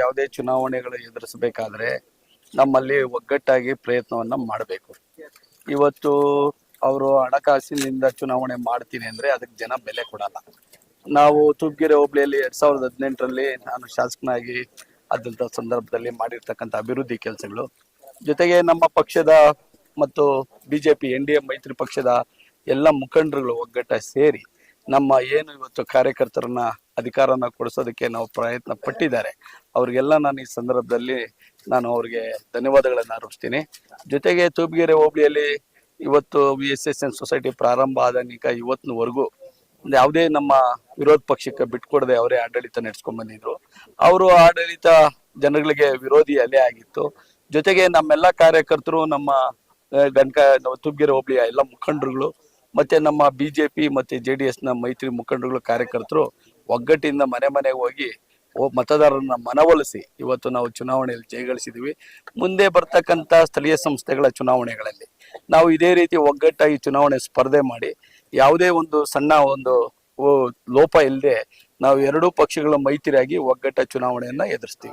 ಯಾವುದೇ ಚುನಾವಣೆಗಳು ಎದುರಿಸಬೇಕಾದ್ರೆ ನಮ್ಮಲ್ಲಿ ಒಗ್ಗಟ್ಟಾಗಿ ಪ್ರಯತ್ನವನ್ನ ಮಾಡಬೇಕು. ಇವತ್ತು ಅವರು ಹಣಕಾಸಿನಿಂದ ಚುನಾವಣೆ ಮಾಡ್ತೀನಿ ಅಂದ್ರೆ ಅದಕ್ಕೆ ಜನ ಬೆಲೆ ಕೊಡಲ್ಲ. ನಾವು ತೂಪ್ಗೆರೆ ಹೋಬಳಿಯಲ್ಲಿ 2018ರಲ್ಲಿ ನಾನು ಶಾಸಕನಾಗಿ ಆದಂತ ಸಂದರ್ಭದಲ್ಲಿ ಮಾಡಿರ್ತಕ್ಕಂಥ ಅಭಿವೃದ್ಧಿ ಕೆಲಸಗಳು, ಜೊತೆಗೆ ನಮ್ಮ ಪಕ್ಷದ ಮತ್ತು ಬಿಜೆಪಿ NDA ಮೈತ್ರಿ ಪಕ್ಷದ ಎಲ್ಲ ಮುಖಂಡರುಗಳು ಒಗ್ಗಟ್ಟಾಗಿ ಸೇರಿ ನಮ್ಮ ಏನು ಇವತ್ತು ಕಾರ್ಯಕರ್ತರನ್ನ ಅಧಿಕಾರನ ಕೊಡಿಸೋದಕ್ಕೆ ನಾವು ಪ್ರಯತ್ನ ಪಟ್ಟಿದ್ದಾರೆ. ಅವ್ರಿಗೆಲ್ಲ ನಾನು ಈ ಸಂದರ್ಭದಲ್ಲಿ ಅವ್ರಿಗೆ ಧನ್ಯವಾದಗಳನ್ನು ಅರ್ಪಿಸ್ತೀನಿ. ಜೊತೆಗೆ ತೂಪ್ಗೆರೆ ಹೋಬಳಿಯಲ್ಲಿ ಇವತ್ತು VSSN ಸೊಸೈಟಿ ಪ್ರಾರಂಭ ಆದನೀಗ ಇವತ್ತಿನವರೆಗೂ ಯಾವುದೇ ನಮ್ಮ ವಿರೋಧ ಪಕ್ಷಕ್ಕೆ ಬಿಟ್ಕೊಡದೆ ಅವರೇ ಆಡಳಿತ ನಡೆಸ್ಕೊಂಡ್ ಬಂದಿದ್ರು. ಅವರು ಆಡಳಿತ ಜನಗಳಿಗೆ ವಿರೋಧಿ ಅಲೆ ಆಗಿತ್ತು. ಜೊತೆಗೆ ನಮ್ಮೆಲ್ಲ ಕಾರ್ಯಕರ್ತರು, ನಮ್ಮ ತೂಪ್ಗೆರೆ ಹೋಬಳಿಯ ಎಲ್ಲ ಮುಖಂಡರುಗಳು ಮತ್ತೆ ನಮ್ಮ ಬಿಜೆಪಿ ಮತ್ತೆ JDS ನ ಮೈತ್ರಿ ಮುಖಂಡರುಗಳು, ಕಾರ್ಯಕರ್ತರು ಒಗ್ಗಟ್ಟಿಂದ ಮನೆ ಮನೆಗೆ ಹೋಗಿ ಮತದಾರರನ್ನ ಮನವೊಲಿಸಿ ಇವತ್ತು ನಾವು ಚುನಾವಣೆಯಲ್ಲಿ ಜಯಗಳಿಸಿದ್ವಿ. ಮುಂದೆ ಬರ್ತಕ್ಕಂಥ ಸ್ಥಳೀಯ ಸಂಸ್ಥೆಗಳ ಚುನಾವಣೆಗಳಲ್ಲಿ ನಾವು ಇದೇ ರೀತಿ ಒಗ್ಗಟ್ಟಾಗಿ ಚುನಾವಣೆ ಸ್ಪರ್ಧೆ ಮಾಡಿ ಯಾವುದೇ ಒಂದು ಸಣ್ಣ ಒಂದು ಲೋಪ ಇಲ್ಲದೆ ನಾವು ಎರಡೂ ಪಕ್ಷಗಳ ಮೈತ್ರಿಯಾಗಿ ಒಗ್ಗಟ್ಟ ಚುನಾವಣೆಯನ್ನ ಎದುರಿಸ್ತೀವಿ.